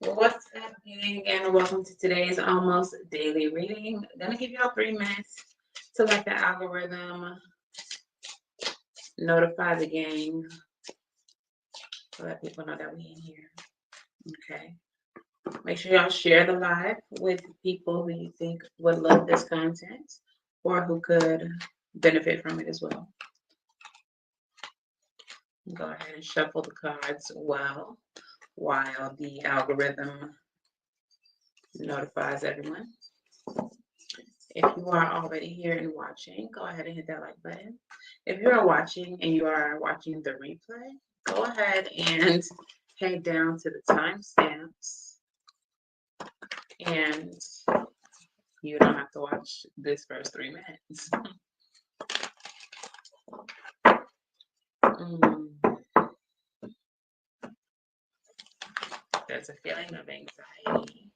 What's happening? And welcome to today's almost daily reading. I'm gonna give y'all 3 minutes to let the algorithm notify the gang, to let people know that we in here. Okay. Make sure y'all share the live with people who you think would love this content or who could benefit from it as well. Go ahead and shuffle the cards while the algorithm notifies everyone. If you are already here and watching, go ahead and hit that like button. If you are watching and you are watching the replay, go ahead and head down to the timestamps, and you don't have to watch this first 3 minutes. There's a feeling of anxiety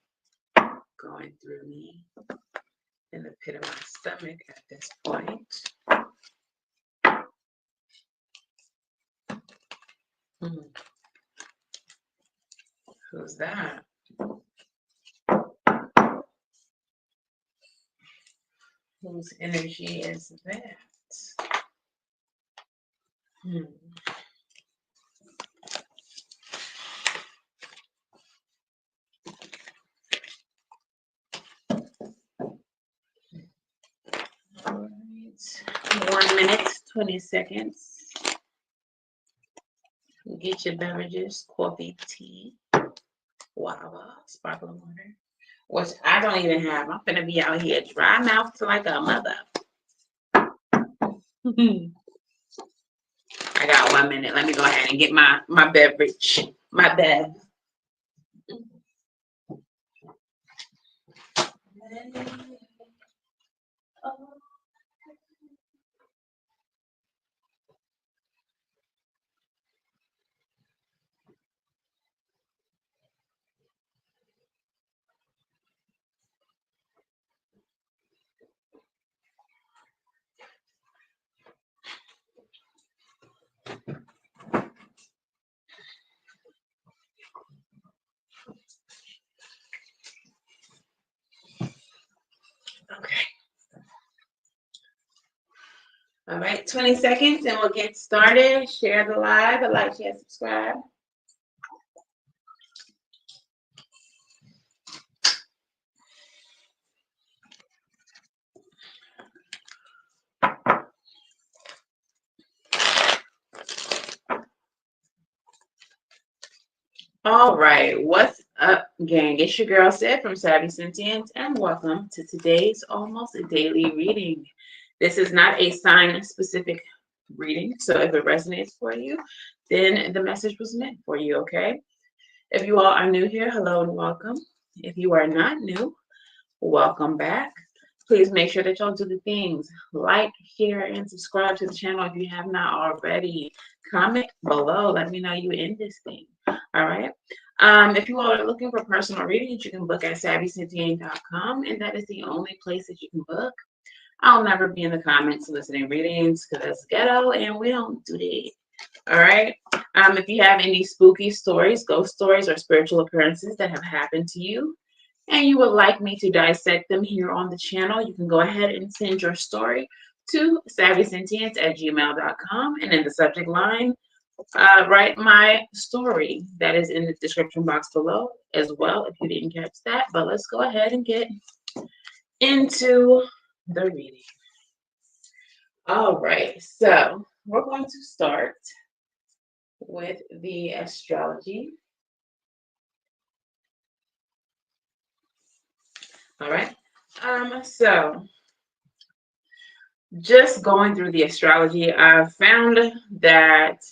going through me in the pit of my stomach at this point. Who's that? Whose energy is that? All right. 1 minute, 20 seconds. Get your beverages, coffee, tea, water, sparkling water, which I don't even have. I'm gonna be out here dry mouthed like a mother. I got 1 minute. Let me go ahead and get my beverage, my bev. Okay. All right, 20 seconds and we'll get started. Share the live, like, share, subscribe. All right, what's up, gang? It's your girl Sid from Savvy Sentient, and welcome to today's almost daily reading. This is not a sign-specific reading, so if it resonates for you, then the message was meant for you, okay? If you all are new here, hello and welcome. If you are not new, welcome back. Please make sure that y'all do the things like, share, and subscribe to the channel if you have not already. Comment below. Let me know you in this thing. All right. If you all are looking for personal readings, you can book at savvysentient.com, and that is the only place that you can book. I'll never be in the comments soliciting readings because that's ghetto, and we don't do that. All right. If you have any spooky stories, ghost stories, or spiritual occurrences that have happened to you, and you would like me to dissect them here on the channel, you can go ahead and send your story to savvysentience@gmail.com, and in the subject line, write my story. That is in the description box below as well if you didn't catch that. But let's go ahead and get into the reading. All right, so we're going to start with the astrology. All right. So just going through the astrology, I found that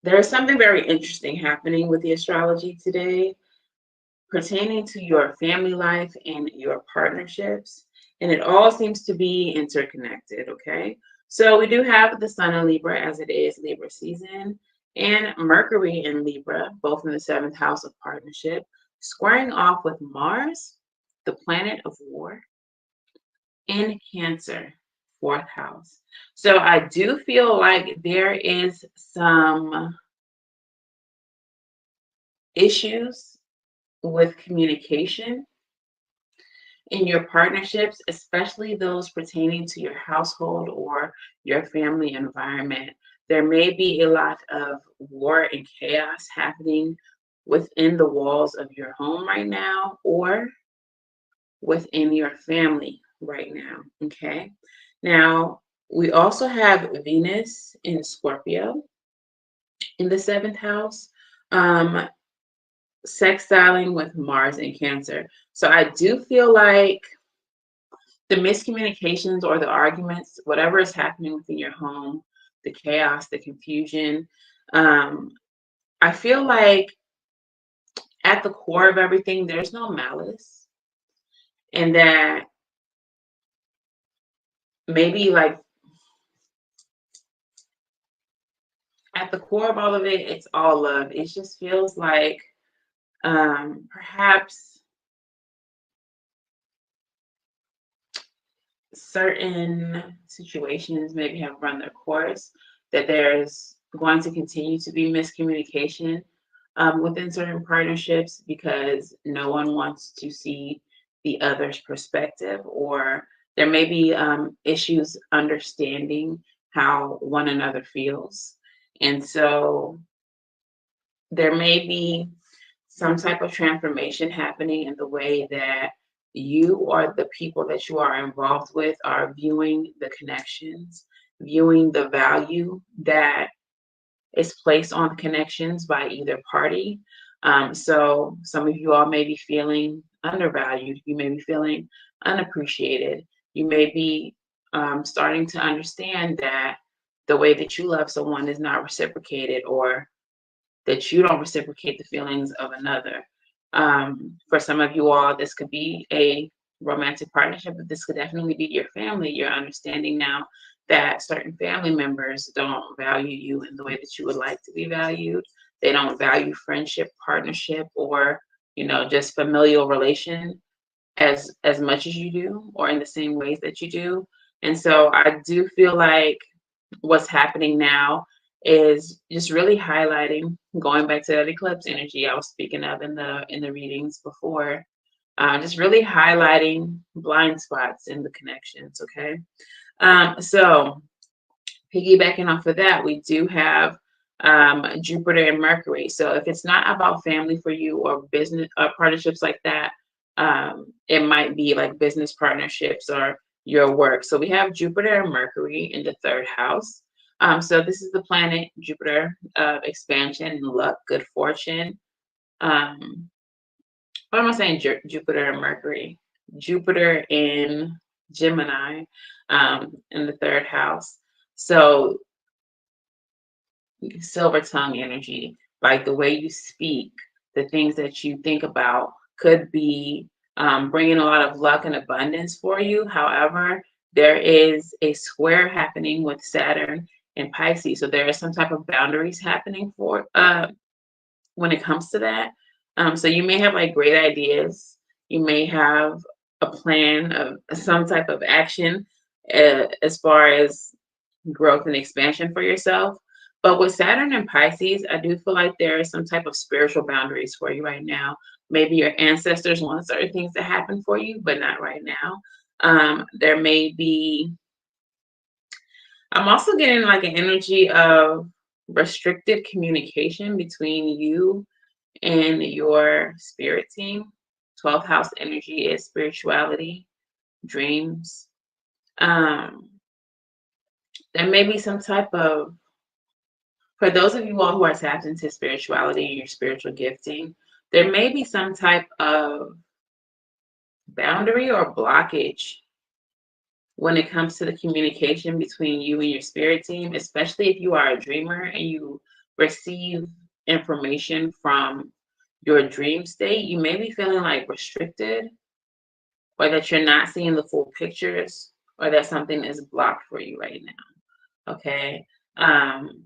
there is something very interesting happening with the astrology today pertaining to your family life and your partnerships. And it all seems to be interconnected, okay? So we do have the sun in Libra as it is Libra season, and Mercury in Libra, both in the 7th house of partnership, squaring off with Mars, the planet of war, in Cancer, 4th house. So I do feel like there is some issues with communication in your partnerships, especially those pertaining to your household or your family environment. There may be a lot of war and chaos happening within the walls of your home right now or within your family right now. Okay. Now, we also have Venus in Scorpio in the seventh house, um, sextiling with Mars in Cancer. So I do feel like the miscommunications or the arguments, whatever is happening within your home, the chaos, the confusion, um, I feel like at the core of everything, there's no malice. And that maybe like at the core of all of it, it's all love. It just feels like perhaps certain situations maybe have run their course, that there's going to continue to be miscommunication within certain partnerships because no one wants to see the other's perspective, or there may be issues understanding how one another feels. And so there may be some type of transformation happening in the way that you or the people that you are involved with are viewing the connections, viewing the value that is placed on connections by either party. So some of you all may be feeling undervalued. You may be feeling unappreciated. You may be starting to understand that the way that you love someone is not reciprocated, or that you don't reciprocate the feelings of another. For some of you all, this could be a romantic partnership, but this could definitely be your family. You're understanding now that certain family members don't value you in the way that you would like to be valued. They don't value friendship, partnership, or just familial relation as much as you do, or in the same ways that you do. And so I do feel like what's happening now is just really highlighting, going back to that eclipse energy I was speaking of in the readings before, just really highlighting blind spots in the connections. Okay. So piggybacking off of that, we do have Jupiter and Mercury. So if it's not about family for you or business partnerships like that, it might be like business partnerships or your work. So we have Jupiter and Mercury in the third house. So this is the planet Jupiter of expansion and luck, good fortune. Um, what am I saying? Jupiter and Mercury. Jupiter in Gemini in the third house. So silver tongue energy, like the way you speak, the things that you think about could be bringing a lot of luck and abundance for you. However, there is a square happening with Saturn and Pisces. So there is some type of boundaries happening for when it comes to that. So you may have like great ideas. You may have a plan of some type of action as far as growth and expansion for yourself. But with Saturn and Pisces, I do feel like there is some type of spiritual boundaries for you right now. Maybe your ancestors want certain things to happen for you, but not right now. There may be, I'm also getting like an energy of restricted communication between you and your spirit team. 12th house energy is spirituality, dreams. Um, there may be some type of, for those of you all who are tapped into spirituality and your spiritual gifting, there may be some type of boundary or blockage when it comes to the communication between you and your spirit team, especially if you are a dreamer and you receive information from your dream state. You may be feeling like restricted, or that you're not seeing the full pictures, or that something is blocked for you right now. Okay. Um,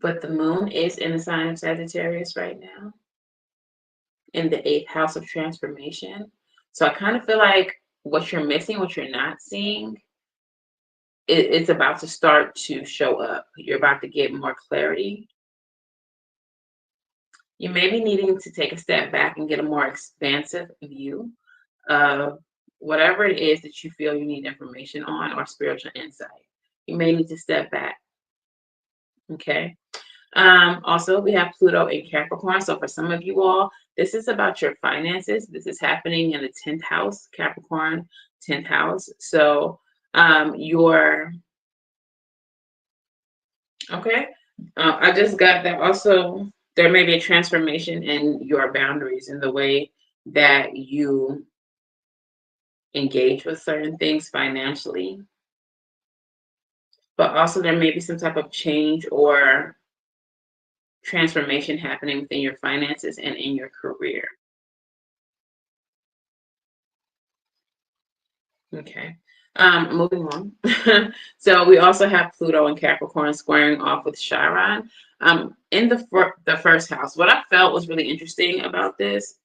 but the moon is in the sign of Sagittarius right now, in the eighth house of transformation. So I kind of feel like what you're missing, what you're not seeing, it's about to start to show up. You're about to get more clarity You may be needing to take a step back and get a more expansive view of whatever it is that you feel you need information on or spiritual insight. You may need to step back. Okay. Also, we have Pluto in Capricorn. So for some of you all, this is about your finances. This is happening in the 10th house, Capricorn 10th house. So your okay. I just got that also there may be a transformation in your boundaries in the way that you engage with certain things financially, but also there may be some type of change or transformation happening within your finances and in your career. Okay. Moving on. So we also have Pluto and Capricorn squaring off with Chiron. In the first house, what I felt was really interesting about this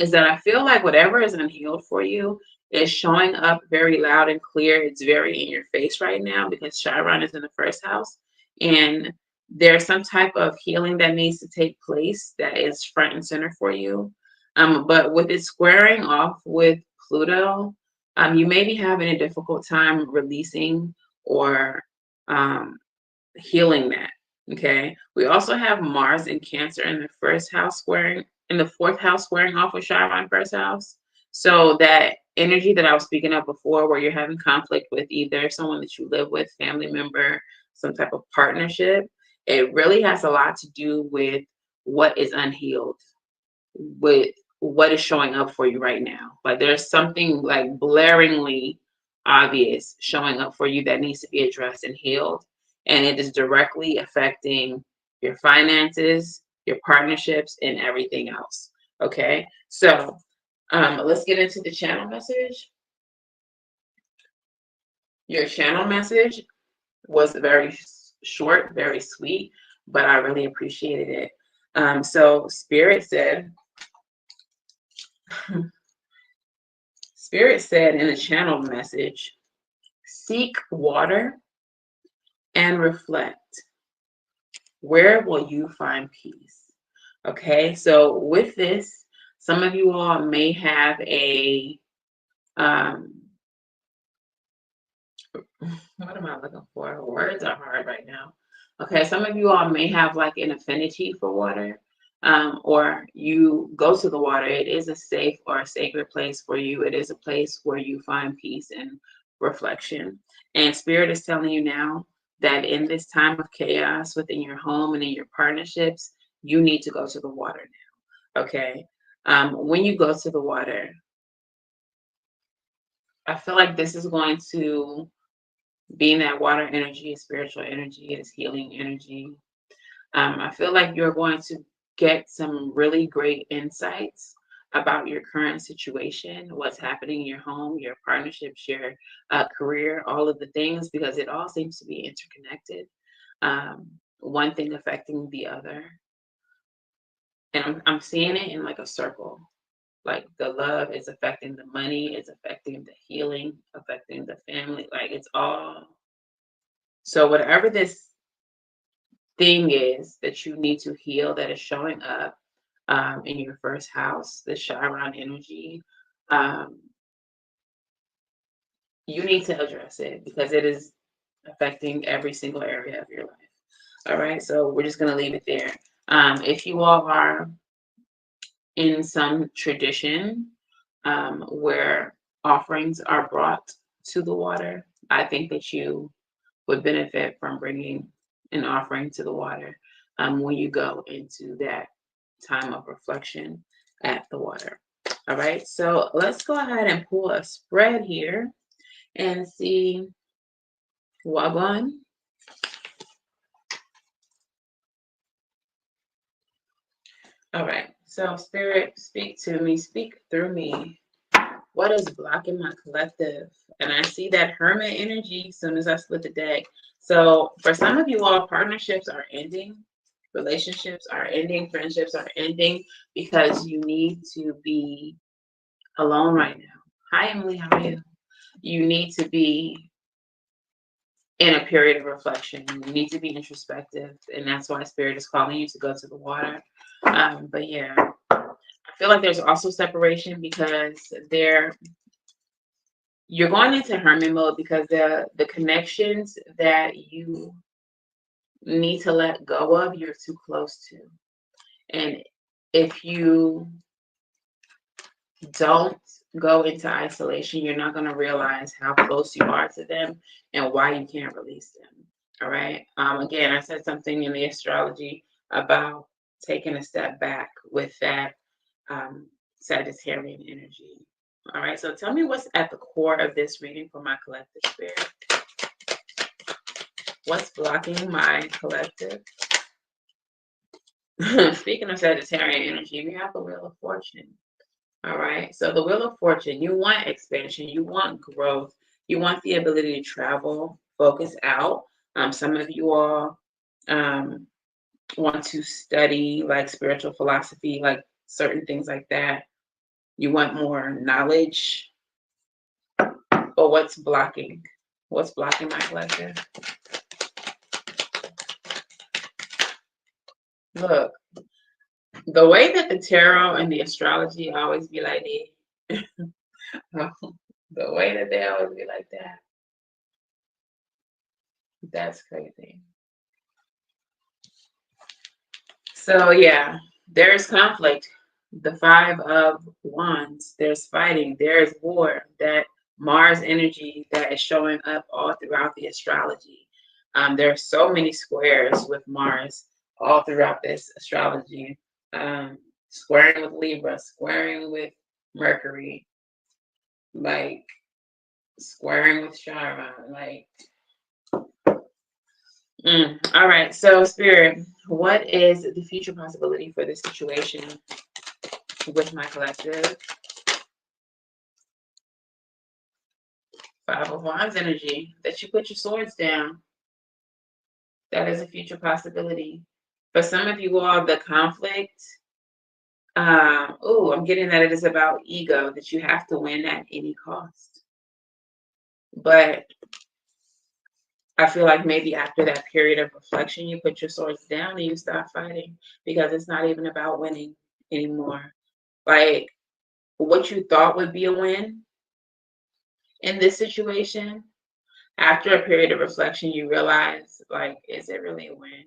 is that I feel like whatever is unhealed for you is showing up very loud and clear. It's very in your face right now because Chiron is in the first house, and there's some type of healing that needs to take place that is front and center for you. But with it squaring off with Pluto, you may be having a difficult time releasing or um, healing that. Okay. We also have Mars in Cancer in the first house squaring, in the fourth house squaring off with Chiron first house. So that energy that I was speaking of before, where you're having conflict with either someone that you live with, family member, some type of partnership, it really has a lot to do with what is unhealed, with what is showing up for you right now. Like there's something like blaringly obvious showing up for you that needs to be addressed and healed. And it is directly affecting your finances, your partnerships, and everything else. Okay. So let's get into the channel message. Your channel message was very short, very sweet, but I really appreciated it. So Spirit said, Spirit said in the channel message, seek water and reflect. Where will you find peace? Okay, so with this, some of you all may have a, um, what am I looking for? Words are hard right now. Okay, some of you all may have like an affinity for water, or you go to the water. It is a safe or a sacred place for you. It is a place where you find peace and reflection. And Spirit is telling you now that in this time of chaos within your home and in your partnerships, you need to go to the water now. Okay. When you go to the water, I feel like this is going to, being that water energy is spiritual energy, it is healing energy. I feel like you're going to get some really great insights about your current situation, what's happening in your home, your partnerships, your career, all of the things, because it all seems to be interconnected. One thing affecting the other. And I'm seeing it in like a circle. Like the love is affecting the money, it's affecting the healing, affecting the family. Like it's all. So whatever this thing is that you need to heal that is showing up in your first house, the Chiron energy, um, you need to address it because it is affecting every single area of your life. All right, so we're just going to leave it there. If you all are in some tradition where offerings are brought to the water, I think that you would benefit from bringing an offering to the water when you go into that time of reflection at the water. All right, so let's go ahead and pull a spread here and see what one. All right, so Spirit, speak to me, speak through me. What is blocking my collective? And I see that Hermit energy as soon as I split the deck. So for some of you all, partnerships are ending, relationships are ending, friendships are ending because you need to be alone right now. Hi, Emily, how are you? You need to be in a period of reflection. You need to be introspective, and that's why Spirit is calling you to go to the water. But yeah, I feel like there's also separation because you're going into hermit mode because the connections that you need to let go of, you're too close to. And if you don't go into isolation, you're not going to realize how close you are to them and why you can't release them. All right. Again, I said something in the astrology about taking a step back with that um, Sagittarian energy. All right. So tell me what's at the core of this reading for my collective spirit. What's blocking my collective? Speaking of Sagittarian energy, we have the Wheel of Fortune. All right. So the Wheel of Fortune, you want expansion, you want growth, you want the ability to travel, focus out. Some of you all um, want to study like spiritual philosophy, like certain things like that. You want more knowledge. But what's blocking? What's blocking my collective? Look, the way that the tarot and the astrology always be like this, the way that they always be like that, that's crazy. So yeah, there's conflict. The Five of Wands, there's fighting, there's war. That Mars energy that is showing up all throughout the astrology. There are so many squares with Mars all throughout this astrology. Squaring with Libra, squaring with Mercury, like squaring with Chiron, like. All right, so Spirit, what is the future possibility for this situation with my collective? Five of Wands energy, that you put your swords down. That is a future possibility. For some of you all, the conflict, I'm getting that it is about ego, that you have to win at any cost. But I feel like maybe after that period of reflection, you put your swords down and you stop fighting because it's not even about winning anymore. Like what you thought would be a win in this situation, after a period of reflection, you realize, like, is it really a win?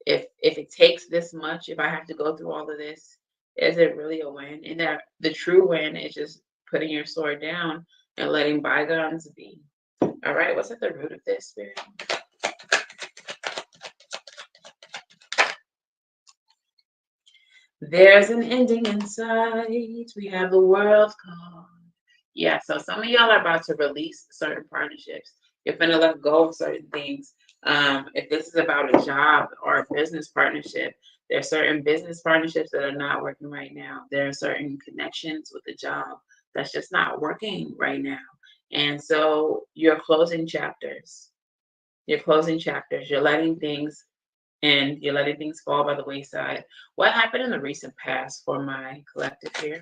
If it takes this much, if I have to go through all of this, is it really a win? And that the true win is just putting your sword down and letting bygones be. All right, what's at the root of this, Spirit? There's an ending in sight. We have the world call. Yeah, so some of y'all are about to release certain partnerships. You're going to let go of certain things. If this is about a job or a business partnership, there are certain business partnerships that are not working right now. There are certain connections with the job that's just not working right now. And so you're closing chapters. You're closing chapters. You're letting things and you're letting things fall by the wayside. What happened in the recent past for my collective here?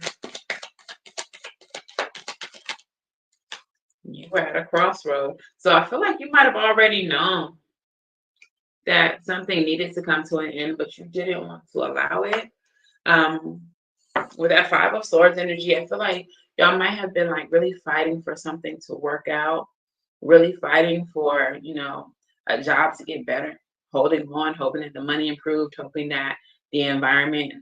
You were at a crossroad. So I feel like you might have already known that something needed to come to an end, but you didn't want to allow it. Um, with that Five of Swords energy, I feel like y'all might have been like really fighting for something to work out, really fighting for, a job to get better, holding on, hoping that the money improved, hoping that the environment,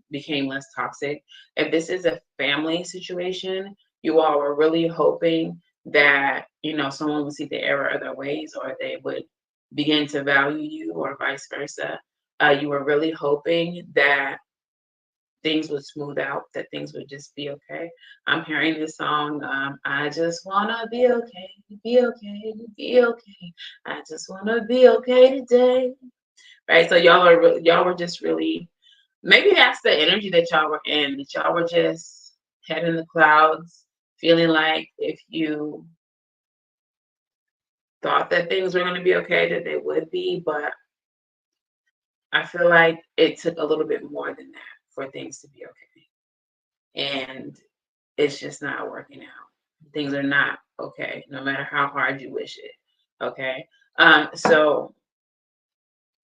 became less toxic. If this is a family situation, you all were really hoping that, someone would see the error of their ways or they would begin to value you or vice versa. You were really hoping that things would smooth out, that things would just be okay. I'm hearing this song, I just wanna be okay, be okay, be okay. I just wanna be okay today. Right? So y'all were just really, maybe that's the energy that y'all were in, that y'all were just head in the clouds, feeling like if you thought that things were gonna be okay, that they would be, but I feel like it took a little bit more than that for things to be okay. And it's just not working out. Things are not okay, no matter how hard you wish it. Okay. So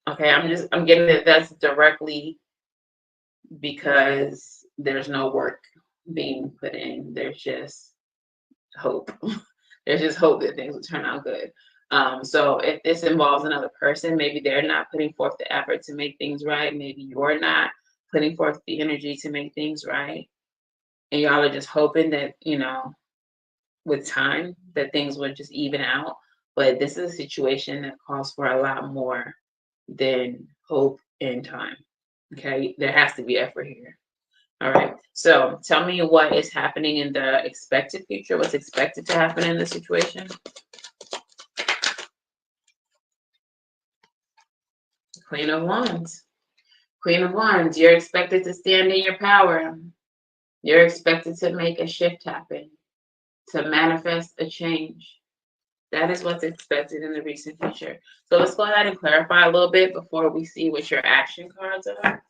okay, I'm getting that that's directly because there's no work being put in. There's just hope. There's just hope that things will turn out good. So if this involves another person, maybe they're not putting forth the effort to make things right. Maybe you're not putting forth the energy to make things right. And y'all are just hoping that, with time, that things would just even out. But this is a situation that calls for a lot more than hope and time. Okay, there has to be effort here. All right. So tell me what is happening in the expected future. What's expected to happen in the situation? Queen of Wands. Queen of Wands, you're expected to stand in your power. You're expected to make a shift happen, to manifest a change. That is what's expected in the recent future. So let's go ahead and clarify a little bit before we see what your action cards are.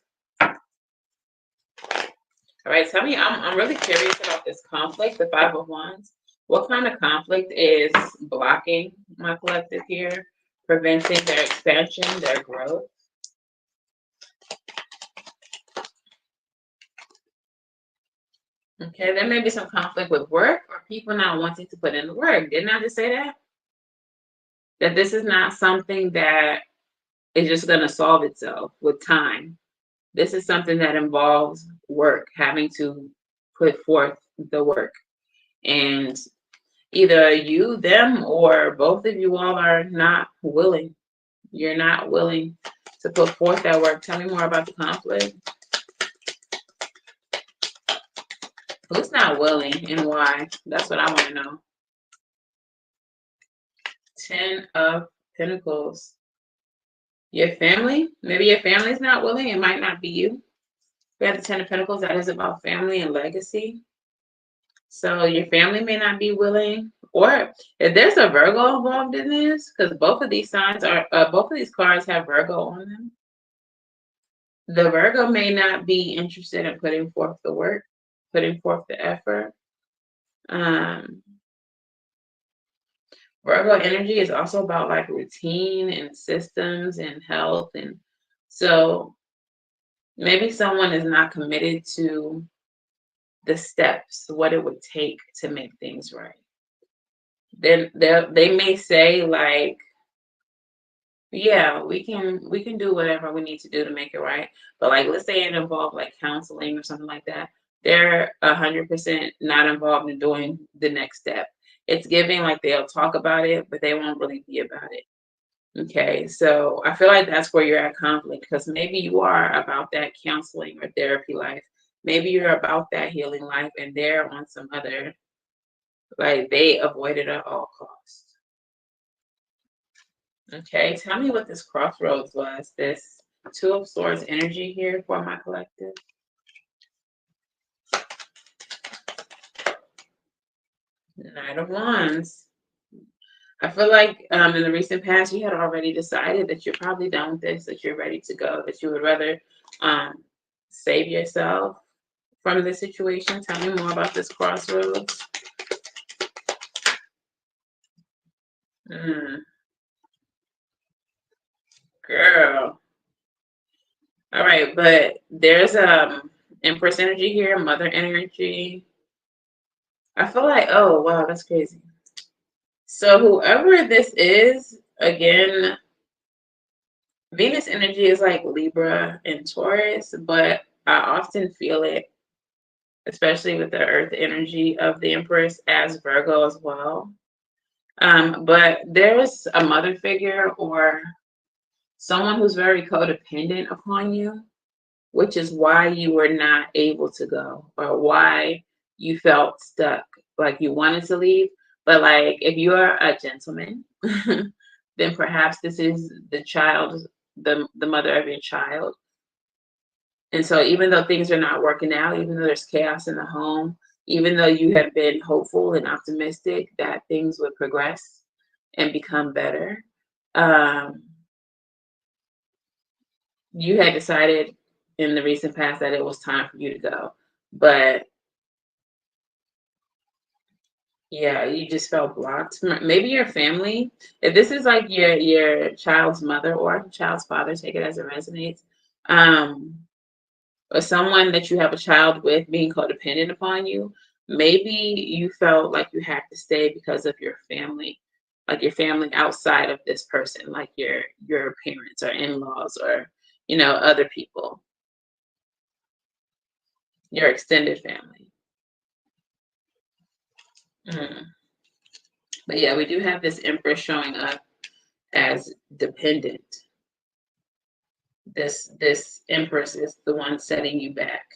All right, tell me, I'm really curious about this conflict, the Five of Wands. What kind of conflict is blocking my collective here, preventing their expansion, their growth? Okay, there may be some conflict with work or people not wanting to put in the work. Didn't I just say that? That this is not something that is just going to solve itself with time. This is something that involves work, having to put forth the work. And either you, them, or both of you all are not willing. You're not willing to put forth that work. Tell me more about the conflict. Who's not willing and why? That's what I want to know. 10 of Pentacles. Your family? Maybe your family's not willing. It might not be you. We have the 10 of Pentacles. That is about family and legacy. So your family may not be willing. Or if there's a Virgo involved in this, because both of these signs are, both of these cards have Virgo on them. The Virgo may not be interested in putting forth the work, putting forth the effort. Um, Virgo energy is also about like routine and systems and health. And so maybe someone is not committed to the steps, what it would take to make things right. Then they may say like, yeah, we can do whatever we need to do to make it right. But like, let's say it involved like counseling or something like that. They're 100% not involved in doing the next step. It's giving like they'll talk about it, but they won't really be about it. Okay, so I feel like that's where you're at conflict because maybe you are about that counseling or therapy life. Maybe you're about that healing life and they're on some other, like they avoid it at all costs. Okay, tell me what this crossroads was. This Two of Swords energy here for my collective. Knight of Wands. I feel like in the recent past, you had already decided that you're probably done with this, that you're ready to go, that you would rather save yourself from this situation. Tell me more about this crossroads. Mm, girl. All right, but there's Empress energy here, Mother energy. I feel like, oh wow, that's crazy. So whoever this is, again, Venus energy is like Libra and Taurus, but I often feel it, especially with the Earth energy of the Empress as Virgo as well. But there's a mother figure or someone who's very codependent upon you, which is why you were not able to go or why you felt stuck, like you wanted to leave. But like if you are a gentleman, then perhaps this is the child, the mother of your child. And so even though things are not working out, even though there's chaos in the home, even though you have been hopeful and optimistic that things would progress and become better, um, you had decided in the recent past that it was time for you to go. But Yeah, you just felt blocked. Maybe your family. If this is like your child's mother or child's father, take it as it resonates. Um, or someone that you have a child with being codependent upon you, maybe you felt like you had to stay because of your family, like your family outside of this person, like your parents or in-laws or other people, your extended family. Mm. But yeah, we do have this empress showing up as dependent. This empress is the one setting you back.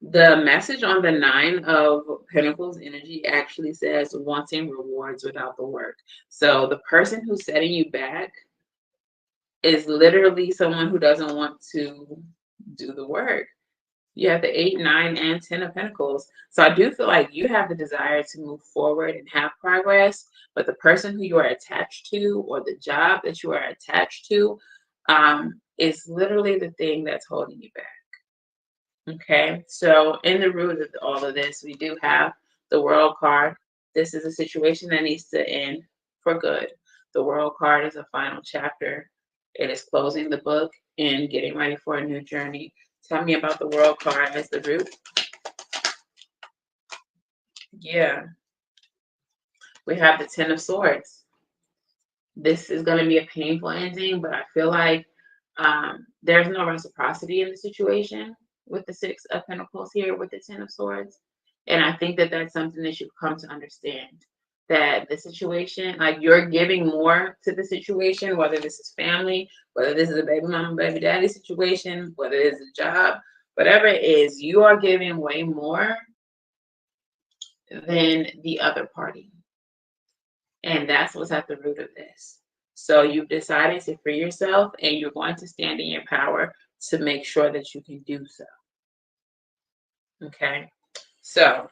The message on the Nine of Pentacles energy actually says wanting rewards without the work. So the person who's setting you back is literally someone who doesn't want to do the work. You have the 8, 9, and 10 of Pentacles. So I do feel like you have the desire to move forward and have progress, but the person who you are attached to or the job that you are attached to is literally the thing that's holding you back. Okay, so in the root of all of this, we do have the World card. This is a situation that needs to end for good. The World card is a final chapter. It is closing the book and getting ready for a new journey. Tell me about the World card as the root. Yeah, we have the Ten of Swords. This is going to be a painful ending, but I feel like there's no reciprocity in the situation with the Six of Pentacles here with the Ten of Swords. And I think that that's something that you've come to understand. That the situation, like you're giving more to the situation, whether this is family, whether this is a baby mama, baby daddy situation, whether it's a job, whatever it is, you are giving way more than the other party. And that's what's at the root of this. So you've decided to free yourself and you're going to stand in your power to make sure that you can do so. Okay. So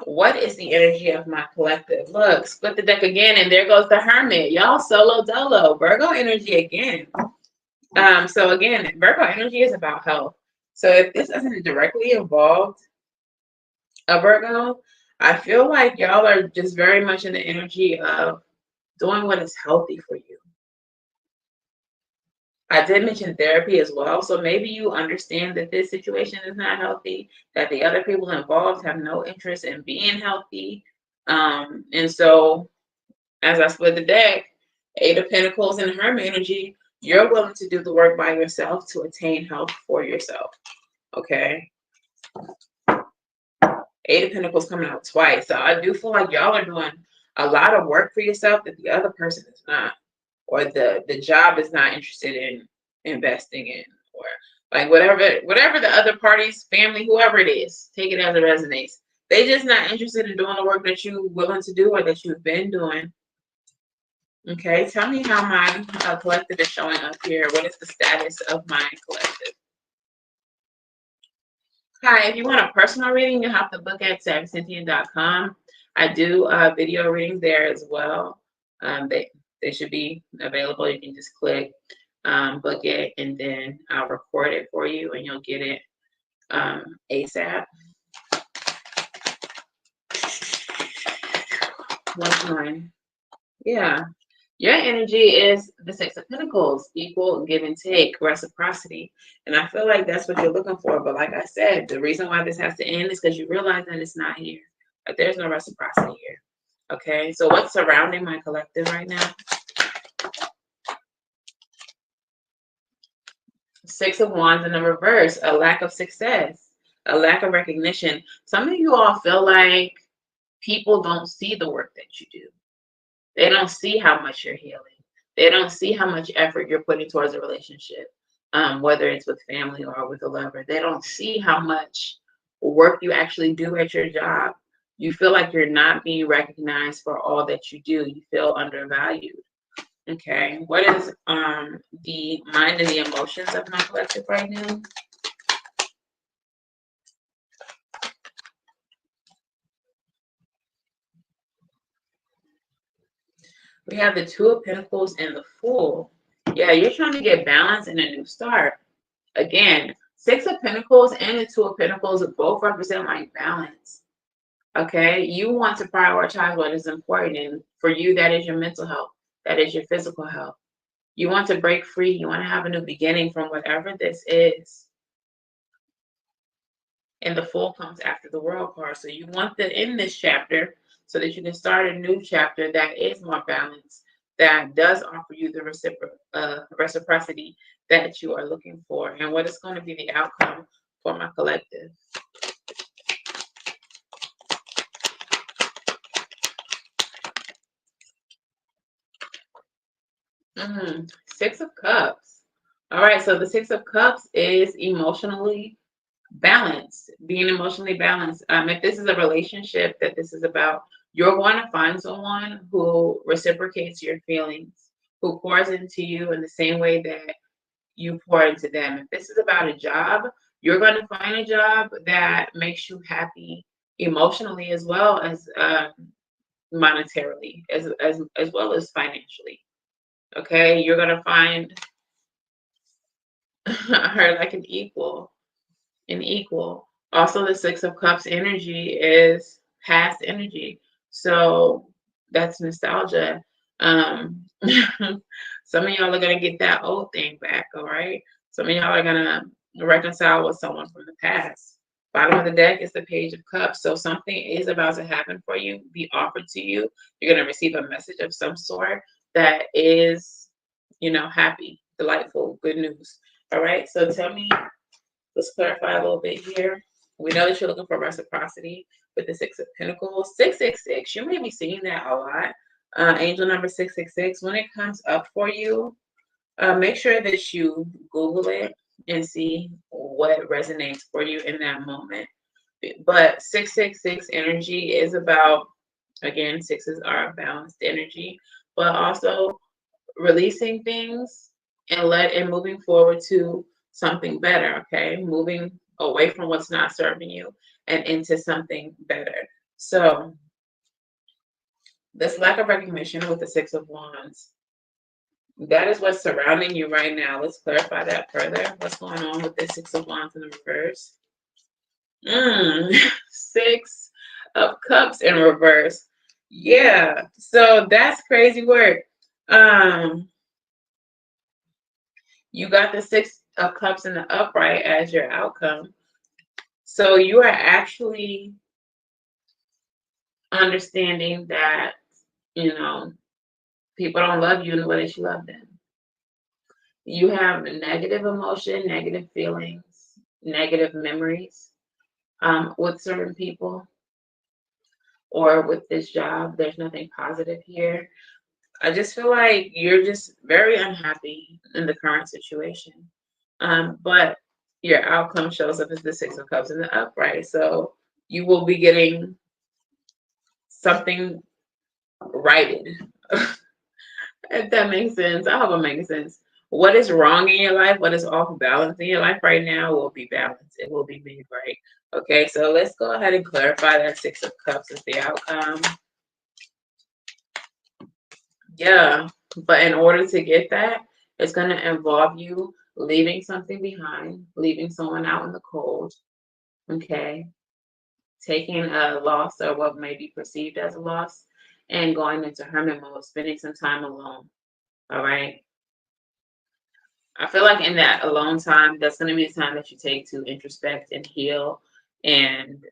what is the energy of my collective? Look, split the deck again, and there goes the Hermit. Y'all solo dolo. Virgo energy again. So again, Virgo energy is about health. So if this doesn't directly involve a Virgo, I feel like y'all are just very much in the energy of doing what is healthy for you. I did mention therapy as well. So maybe you understand that this situation is not healthy, that the other people involved have no interest in being healthy. And so as I split the deck, Eight of Pentacles and Hermit energy, you're willing to do the work by yourself to attain health for yourself. Okay. Eight of Pentacles coming out twice. So I do feel like y'all are doing a lot of work for yourself that the other person is not, or the job is not interested in investing in, or like whatever the other party's family, whoever it is, take it as it resonates. They just not interested in doing the work that you're willing to do or that you've been doing. Okay, tell me how my collective is showing up here. What is the status of my collective? Hi, if you want a personal reading, you have to book at savycynthia.com. I do video readings there as well. They should be available. You can just click book it, and then I'll record it for you, and you'll get it ASAP. What's mine? Yeah. Your energy is the Six of Pentacles, equal give and take, reciprocity. And I feel like that's what you're looking for. But like I said, the reason why this has to end is because you realize that it's not here. Like there's no reciprocity here. Okay. So what's surrounding my collective right now? Six of Wands in the reverse, a lack of success, a lack of recognition. Some of you all feel like people don't see the work that you do. They don't see how much you're healing. They don't see how much effort you're putting towards a relationship, whether it's with family or with a lover. They don't see how much work you actually do at your job. You feel like you're not being recognized for all that you do. You feel undervalued. Okay. What is the mind and the emotions of my collective right now? We have the Two of Pentacles and the Fool. Yeah, you're trying to get balance and a new start. Again, Six of Pentacles and the Two of Pentacles both represent like balance. Okay, you want to prioritize what is important, and for you, that is your mental health, that is your physical health. You want to break free, you want to have a new beginning from whatever this is. And the Fool comes after the World card. So you want to end this chapter so that you can start a new chapter that is more balanced, that does offer you the reciprocity that you are looking for. And what is going to be the outcome for my collective? Six of Cups. All right, so the Six of Cups is emotionally balanced, being emotionally balanced. If this is a relationship that this is about, you're going to find someone who reciprocates your feelings, who pours into you in the same way that you pour into them. If this is about a job, you're going to find a job that makes you happy emotionally as well as monetarily, as well as financially. Okay, you're going to find her like an equal. Also, the Six of Cups energy is past energy. So that's nostalgia. Um, some of y'all are going to get that old thing back, all right? Some of y'all are going to reconcile with someone from the past. Bottom of the deck is the Page of Cups. So something is about to happen for you, be offered to you. You're going to receive a message of some sort that is, happy, delightful, good news. All right. So tell me, let's clarify a little bit here. We know that you're looking for reciprocity with the Six of Pentacles. 666, you may be seeing that a lot. Angel number 666. When it comes up for you, make sure that you Google it and see what resonates for you in that moment. But 666 energy is about, again, sixes are a balanced energy, but also releasing things and moving forward to something better. Okay, moving away from what's not serving you and into something better. So this lack of recognition with the Six of Wands, that is what's surrounding you right now. Let's clarify that further. What's going on with the Six of Wands in the reverse? Six of Cups in reverse. Yeah, so that's crazy work. You got the Six of Cups in the upright as your outcome. So you are actually understanding that, people don't love you in the way that you love them. You have negative emotion, negative feelings, negative memories with certain people or with this job. There's nothing positive here. I just feel like you're just very unhappy in the current situation. But your outcome shows up as the Six of Cups in the upright. So you will be getting something righted. If that makes sense. I hope it makes sense. What is wrong in your life, what is off balance in your life right now will be balanced. It will be made right. Okay, so let's go ahead and clarify that Six of Cups is the outcome. Yeah, but in order to get that, it's going to involve you leaving something behind, leaving someone out in the cold, okay? Taking a loss or what may be perceived as a loss and going into hermit mode, spending some time alone, all right? I feel like in that alone time, that's going to be the time that you take to introspect and heal and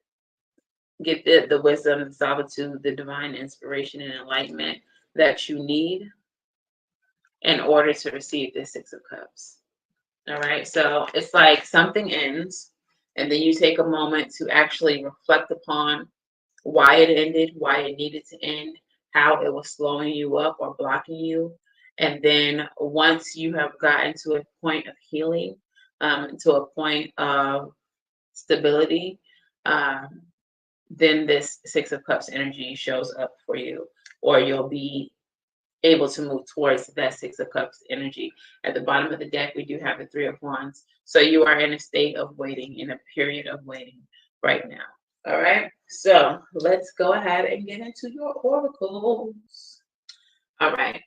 get the wisdom, the solitude, the divine inspiration and enlightenment that you need in order to receive this Six of Cups. All right. So it's like something ends, and then you take a moment to actually reflect upon why it ended, why it needed to end, how it was slowing you up or blocking you. And then once you have gotten to a point of healing, to a point of stability, then this Six of Cups energy shows up for you, or you'll be able to move towards that Six of Cups energy. At the bottom of the deck, we do have the Three of Wands. So you are in a state of waiting, in a period of waiting right now. All right. So let's go ahead and get into your oracles. All right.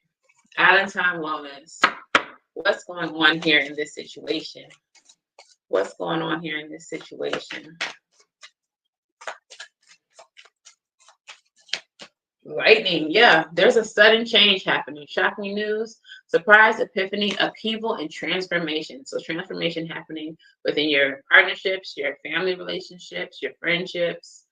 Allentown Wellness. What's going on here in this situation? What's going on here in this situation? Lightning, yeah, there's a sudden change happening. Shocking news, surprise, epiphany, upheaval, and transformation. So, transformation happening within your partnerships, your family relationships, your friendships,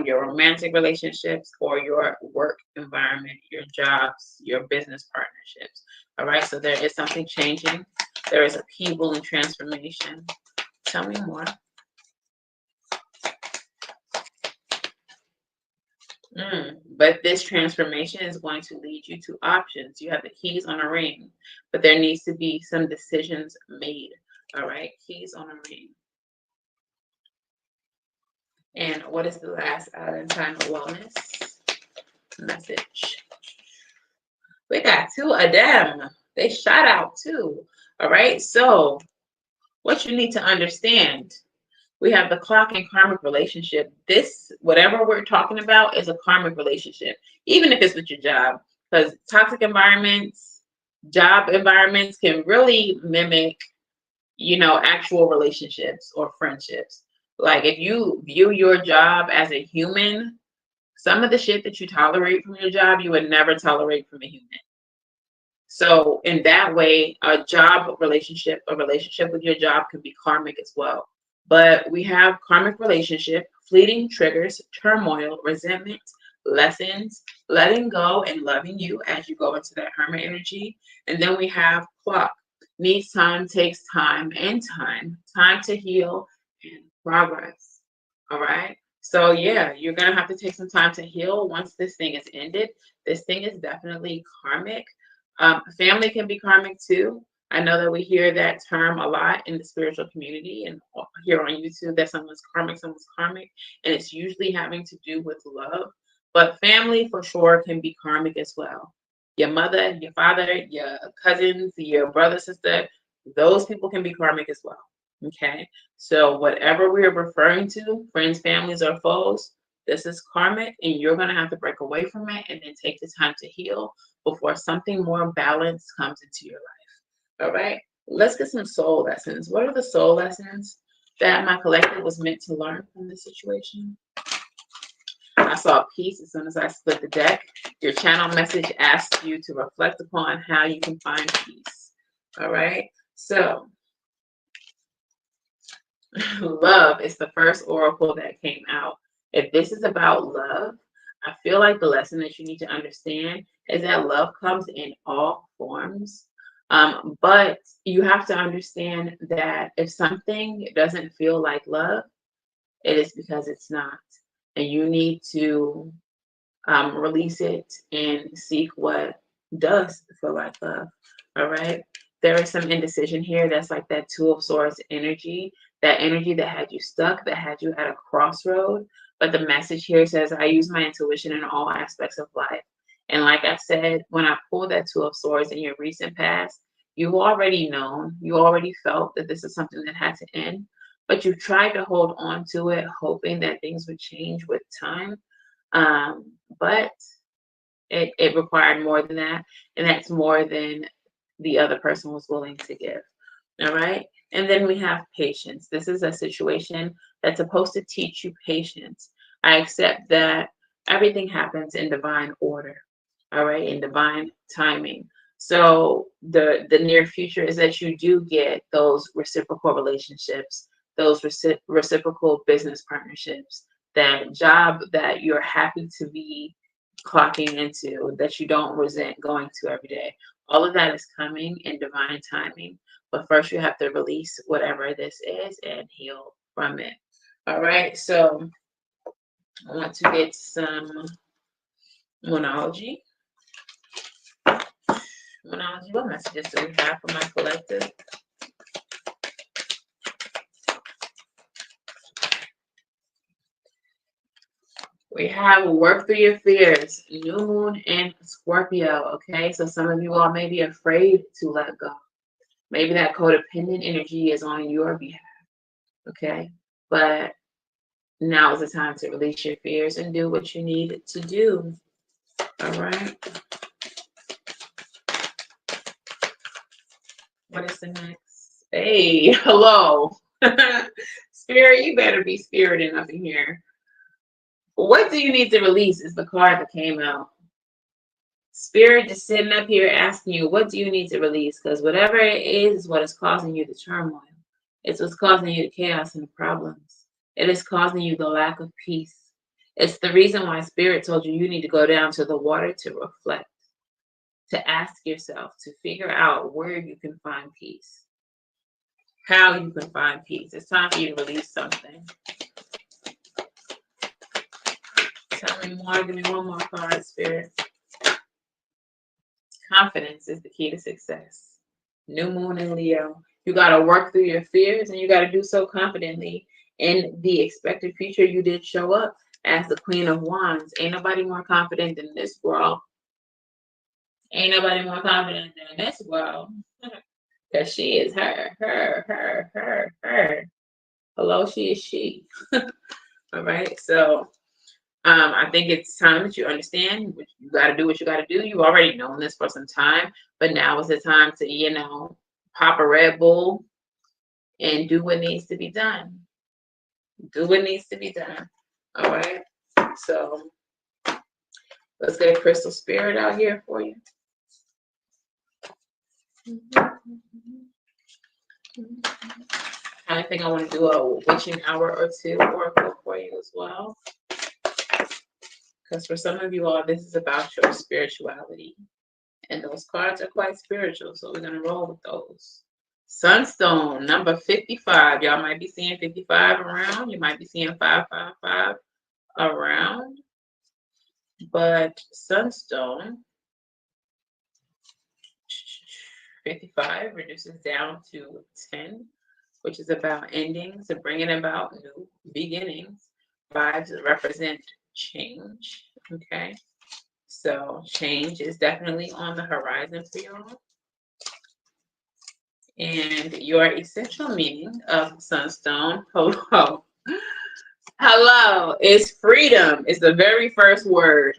your romantic relationships, or your work environment, your jobs, your business partnerships. All right, so there is something changing. There is upheaval and transformation. Tell me more. But this transformation is going to lead you to options. You have the keys on a ring, but there needs to be some decisions made. All right, keys on a ring. And what is the last in time of wellness message? We got two of them. They shot out too. All right, so what you need to understand, we have the clock and karmic relationship. This, whatever we're talking about, is a karmic relationship, even if it's with your job, because toxic environments, job environments can really mimic, actual relationships or friendships. Like if you view your job as a human, some of the shit that you tolerate from your job, you would never tolerate from a human. So in that way, a relationship with your job can be karmic as well. But we have karmic relationship, fleeting triggers, turmoil, resentment, lessons, letting go and loving you as you go into that hermit energy. And then we have clock. Needs time, takes time, and time to heal and progress. All right. So yeah, you're gonna have to take some time to heal once this thing is ended. This thing is definitely karmic. Family can be karmic too. I know that we hear that term a lot in the spiritual community and here on YouTube that someone's karmic, and it's usually having to do with love. But family for sure can be karmic as well. Your mother, your father, your cousins, your brother, sister, those people can be karmic as well. Okay. So whatever we are referring to, friends, families, or foes, this is karmic, and you're going to have to break away from it and then take the time to heal before something more balanced comes into your life. All right, let's get some soul lessons. What are the soul lessons that my collective was meant to learn from this situation? I saw peace as soon as I split the deck. Your channel message asks you to reflect upon how you can find peace. All right, so love is the first oracle that came out. If this is about love, I feel like the lesson that you need to understand is that love comes in all forms. But you have to understand that if something doesn't feel like love, it is because it's not. And you need to release it and seek what does feel like love. All right. There is some indecision here. That's like that Two of Swords energy, that energy that had you stuck, that had you at a crossroad. But the message here says, I use my intuition in all aspects of life. And like I said, when I pulled that Two of Swords in your recent past, you already known, you already felt that this is something that had to end, but you tried to hold on to it, hoping that things would change with time. But it required more than that, and that's more than the other person was willing to give. All right. And then we have patience. This is a situation that's supposed to teach you patience. I accept that everything happens in divine order. All right, in divine timing. So the near future is that you do get those reciprocal relationships, those reciprocal business partnerships, that job that you're happy to be clocking into, that you don't resent going to every day. All of that is coming in divine timing. But first, you have to release whatever this is and heal from it. All right. So I want to get some monology. Monology. What messages do we have for my collective? We have work through your fears, new moon in Scorpio. Okay, so some of you all may be afraid to let go. Maybe that codependent energy is on your behalf. Okay, but now is the time to release your fears and do what you need to do. All right. What is the next? Hey, hello. Spirit, you better be spiriting up in here. What do you need to release is the card that came out. Spirit just sitting up here asking you, what do you need to release? Because whatever it is what is causing you the turmoil. It's what's causing you the chaos and the problems. It is causing you the lack of peace. It's the reason why Spirit told you you need to go down to the water to reflect, to ask yourself, to figure out where you can find peace, how you can find peace. It's time for you to release something. Tell me more. Give me one more card, Spirit. Confidence is the key to success. New moon in Leo. You got to work through your fears and you got to do so confidently. In the expected future, you did show up as the Queen of Wands. Ain't nobody more confident than this girl. Ain't nobody more confident than this girl. Because she is her. Hello, she is she. All right. So I think it's time that you understand you got to do what you got to do. You've already known this for some time, but now is the time to, pop a Red Bull and do what needs to be done. Do what needs to be done. All right. So let's get a crystal spirit out here for you. I think I want to do a witching hour or two oracle for you as well. Because for some of you all, this is about your spirituality. And those cards are quite spiritual, so we're going to roll with those. Sunstone, number 55. Y'all might be seeing 55 around. You might be seeing 555 around. But Sunstone, 55 reduces down to 10, which is about endings and bringing about new beginnings. 5s represent change. Okay. So change is definitely on the horizon for y'all. And your essential meaning of Sunstone, hello, is freedom, is the very first word.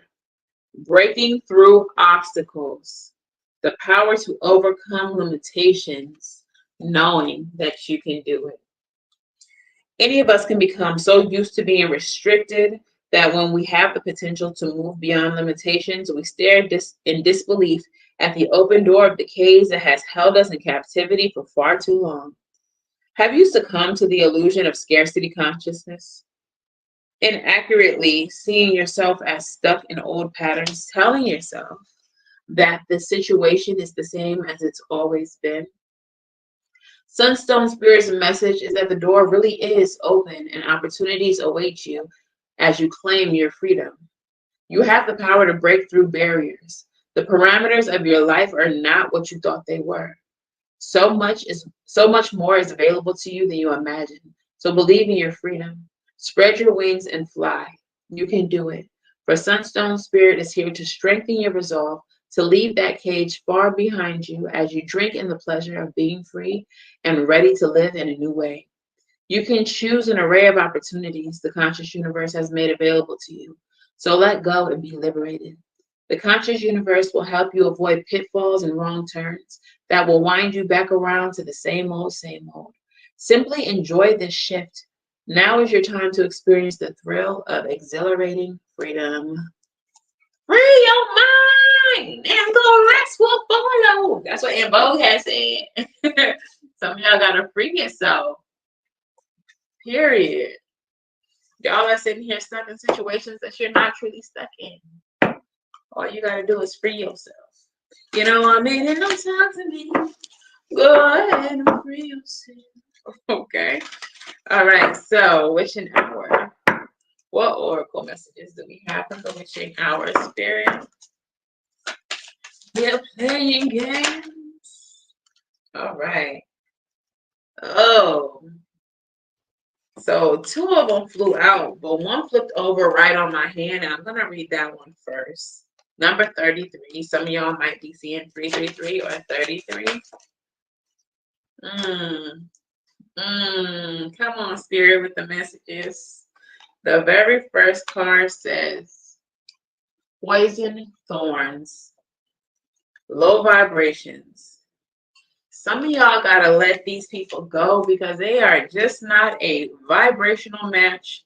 Breaking through obstacles, the power to overcome limitations, knowing that you can do it. Any of us can become so used to being restricted that when we have the potential to move beyond limitations, we stare in disbelief at the open door of the cage that has held us in captivity for far too long. Have you succumbed to the illusion of scarcity consciousness? Inaccurately seeing yourself as stuck in old patterns, telling yourself that the situation is the same as it's always been? Sunstone Spirit's message is that the door really is open and opportunities await you as you claim your freedom. You have the power to break through barriers. The parameters of your life are not what you thought they were. So much more is available to you than you imagine. So believe in your freedom. Spread your wings and fly. You can do it. For Sunstone Spirit is here to strengthen your resolve to leave that cage far behind you as you drink in the pleasure of being free and ready to live in a new way. You can choose an array of opportunities the conscious universe has made available to you. So let go and be liberated. The conscious universe will help you avoid pitfalls and wrong turns that will wind you back around to the same old, same old. Simply enjoy this shift. Now is your time to experience the thrill of exhilarating freedom. Free your mind and the rest will follow. That's what En Vogue has said. Some of y'all gotta free yourself. Period. Y'all are sitting here stuck in situations that you're not truly stuck in. All you gotta do is free yourself. You know what I mean? And don't talk to me. Go ahead and free yourself. Okay. All right. So, witching hour. What oracle messages do we have for the witching hour, Spirit? They're playing games. All right. Oh. So 2 of them flew out, but 1 flipped over right on my hand, and I'm going to read that one first. Number 33. Some of y'all might be seeing 333 or 33. Come on, Spirit, with the messages. The very first card says, poison thorns, low vibrations, Some of y'all gotta let these people go because they are just not a vibrational match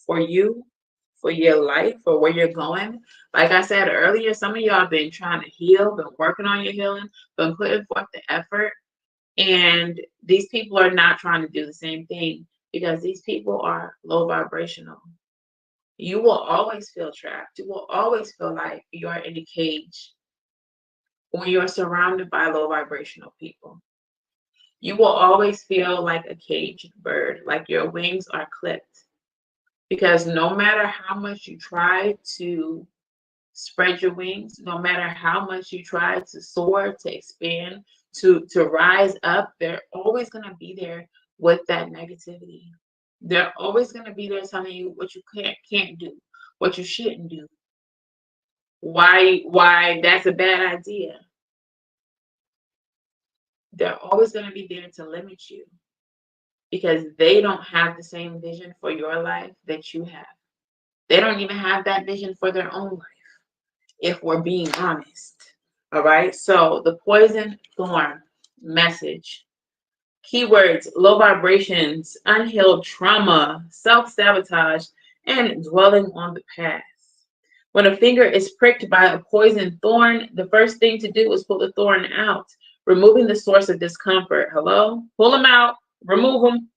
for you, for your life, for where you're going. Like I said earlier, some of y'all been trying to heal, been working on your healing, been putting forth the effort, and these people are not trying to do the same thing because these people are low vibrational. You will always feel trapped. You will always feel like you're in a cage when you're surrounded by low vibrational people. You will always feel like a caged bird, like your wings are clipped. Because no matter how much you try to spread your wings, no matter how much you try to soar, to expand, to rise up, they're always going to be there with that negativity. They're always going to be there telling you what you can't do, what you shouldn't do, why that's a bad idea. They're always going to be there to limit you because they don't have the same vision for your life that you have. They don't even have that vision for their own life, if we're being honest. All right. So the poison thorn message. Keywords: low vibrations, unhealed trauma, self sabotage, and dwelling on the past. When a finger is pricked by a poison thorn, the first thing to do is pull the thorn out, removing the source of discomfort. Hello? Pull them out, remove them.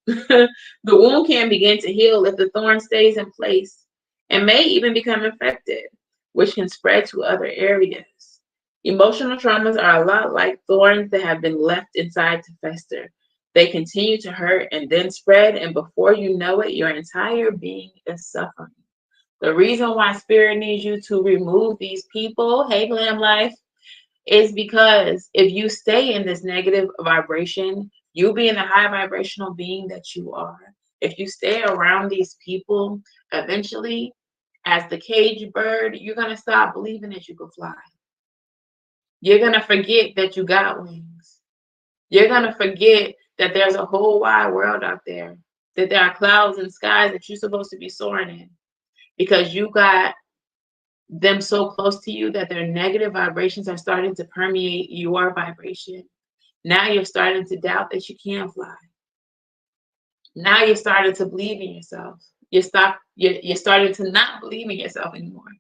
The wound can begin to heal if the thorn stays in place and may even become infected, which can spread to other areas. Emotional traumas are a lot like thorns that have been left inside to fester. They continue to hurt and then spread, and before you know it, your entire being is suffering. The reason why Spirit needs you to remove these people, hey Glam Life, is because if you stay in this negative vibration, you being the high vibrational being that you are, if you stay around these people, eventually, as the cage bird, you're going to stop believing that you can fly. You're going to forget that you got wings. You're going to forget that there's a whole wide world out there, that there are clouds and skies that you're supposed to be soaring in because you got them so close to you that their negative vibrations are starting to permeate your vibration. Now you're starting to doubt that you can fly. Now you're starting to believe in yourself. You're starting to not believe in yourself anymore.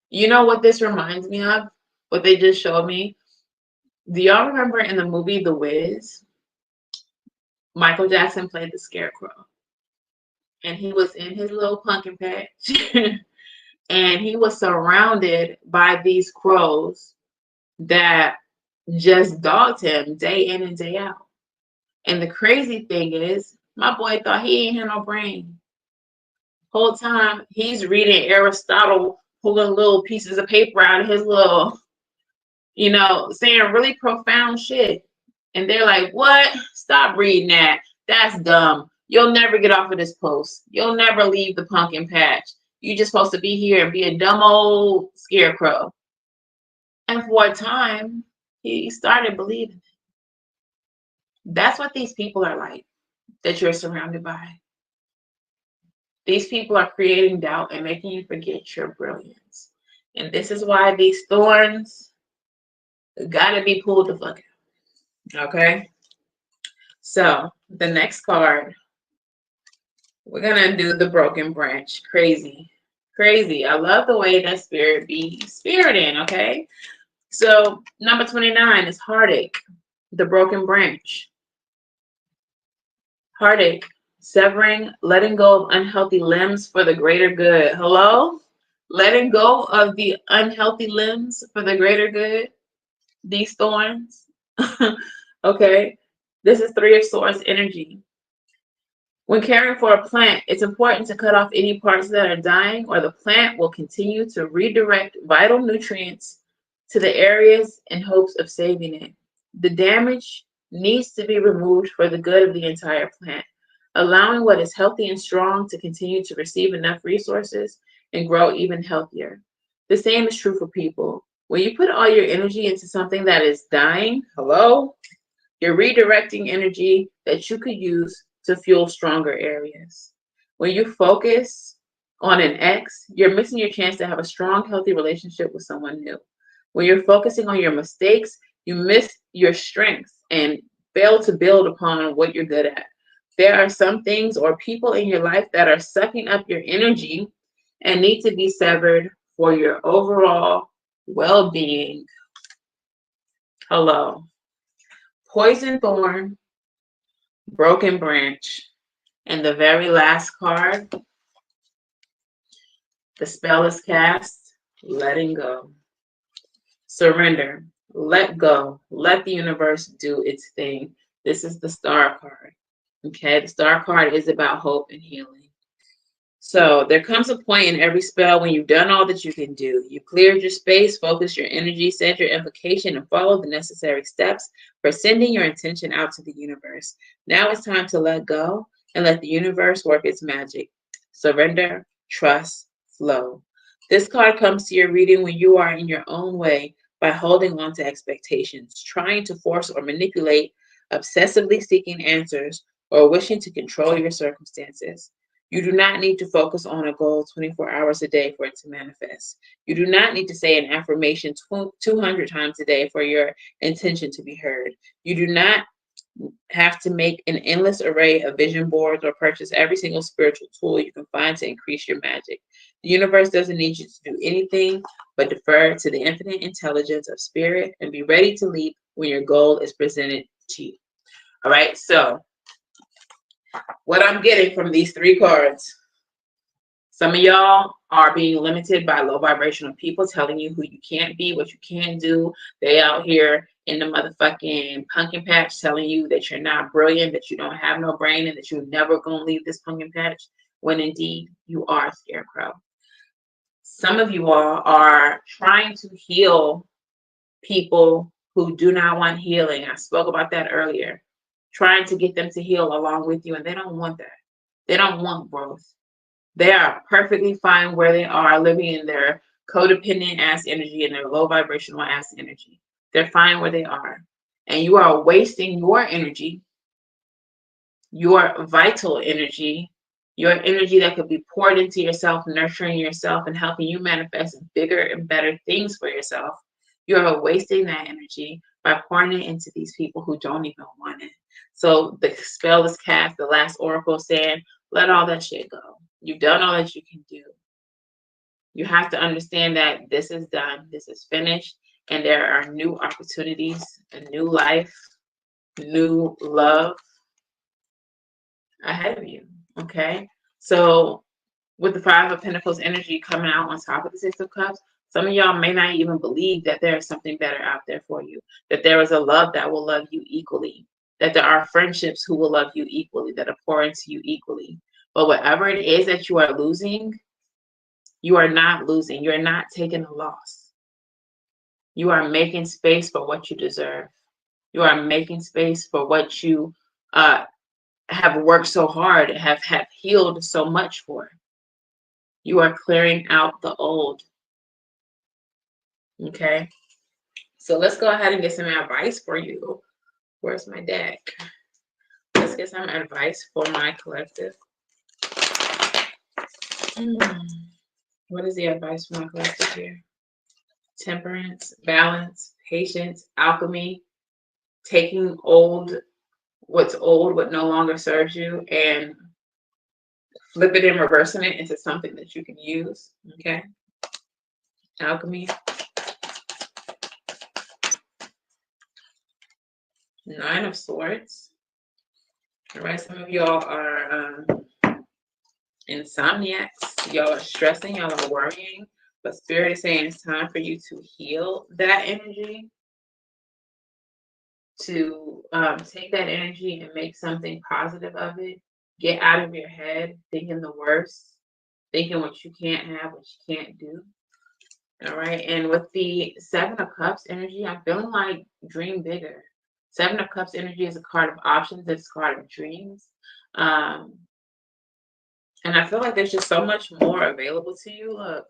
You know what this reminds me of? What they just showed me? Do y'all remember in the movie The Wiz? Michael Jackson played the Scarecrow. And he was in his little pumpkin patch. And he was surrounded by these crows that just dogged him day in and day out. And the crazy thing is, my boy thought he ain't had no brain. Whole time he's reading Aristotle, pulling little pieces of paper out of his little, saying really profound shit. And they're like, what? Stop reading that. That's dumb. You'll never get off of this post. You'll never leave the pumpkin patch. You're just supposed to be here and be a dumb old scarecrow. And for a time, he started believing it. That's what these people are like that you're surrounded by. These people are creating doubt and making you forget your brilliance. And this is why these thorns gotta be pulled the fuck out. Okay? So the next card, we're gonna do the broken branch. Crazy. Crazy. I love the way that spirit be spiriting, okay? So number 29 is heartache, the broken branch. Heartache, severing, letting go of unhealthy limbs for the greater good. Hello? Letting go of the unhealthy limbs for the greater good. These thorns. Okay. This is Three of Swords energy. When caring for a plant, it's important to cut off any parts that are dying, or the plant will continue to redirect vital nutrients to the areas in hopes of saving it. The damage needs to be removed for the good of the entire plant, allowing what is healthy and strong to continue to receive enough resources and grow even healthier. The same is true for people. When you put all your energy into something that is dying, hello, you're redirecting energy that you could use to fuel stronger areas. When you focus on an ex, you're missing your chance to have a strong, healthy relationship with someone new. When you're focusing on your mistakes, You miss your strengths and fail to build upon what you're good at. There are some things or people in your life that are sucking up your energy and need to be severed for your overall well being. Hello. Poison thorn, broken branch, and the very last card, the spell is cast, letting go. Surrender, let go, let the universe do its thing. This is the star card. Okay, the star card is about hope and healing. So there comes a point in every spell when you've done all that you can do. You cleared your space, focus your energy, set your implication, and follow the necessary steps for sending your intention out to the universe. Now it's time to let go and let the universe work its magic. Surrender, trust, flow. This card comes to your reading when you are in your own way by holding on to expectations, trying to force or manipulate, obsessively seeking answers, or wishing to control your circumstances. You do not need to focus on a goal 24 hours a day for it to manifest. You do not need to say an affirmation 200 times a day for your intention to be heard. You do not have to make an endless array of vision boards or purchase every single spiritual tool you can find to increase your magic. The universe doesn't need you to do anything but defer to the infinite intelligence of spirit and be ready to leap when your goal is presented to you. All right, so what I'm getting from these three cards, some of y'all are being limited by low vibrational people telling you who you can't be, what you can't do. They out here in the motherfucking pumpkin patch telling you that you're not brilliant, that you don't have no brain, and that you're never going to leave this pumpkin patch, when indeed you are a scarecrow. Some of you all are trying to heal people who do not want healing. I spoke about that earlier. Trying to get them to heal along with you, and they don't want that. They don't want growth. They are perfectly fine where they are, living in their codependent ass energy and their low vibrational ass energy. They're fine where they are. And you are wasting your energy, your vital energy, your energy that could be poured into yourself, nurturing yourself and helping you manifest bigger and better things for yourself. You are wasting that energy by pouring it into these people who don't even want it. So the spell is cast, the last oracle saying, let all that shit go. You've done all that you can do. You have to understand that this is done, this is finished, and there are new opportunities, a new life, new love ahead of you. Okay? So with the Five of Pentacles energy coming out on top of the Six of Cups, some of y'all may not even believe that there is something better out there for you, that there is a love that will love you equally, that there are friendships who will love you equally, that are pour into you equally. But whatever it is that you are losing, you are not losing. You're not taking a loss. You are making space for what you deserve. You are making space for what you have worked so hard, have healed so much for. You are clearing out the old. Okay? So let's go ahead and get some advice for you. Where's my deck? Let's get some advice for my collective. What is the advice for my collective here? Temperance, balance, patience, alchemy, taking what's old, what no longer serves you, and flip it and reversing it into something that you can use. Okay? Alchemy. Nine of Swords. All right, some of y'all are insomniacs. Y'all are stressing, y'all are worrying, but Spirit is saying it's time for you to heal that energy, to take that energy and make something positive of it. Get out of your head thinking the worst, thinking what you can't have, what you can't do. All right, and with the Seven of Cups energy, I'm feeling like dream bigger. Seven of Cups energy is a card of options. It's a card of dreams. And I feel like there's just so much more available to you. Look,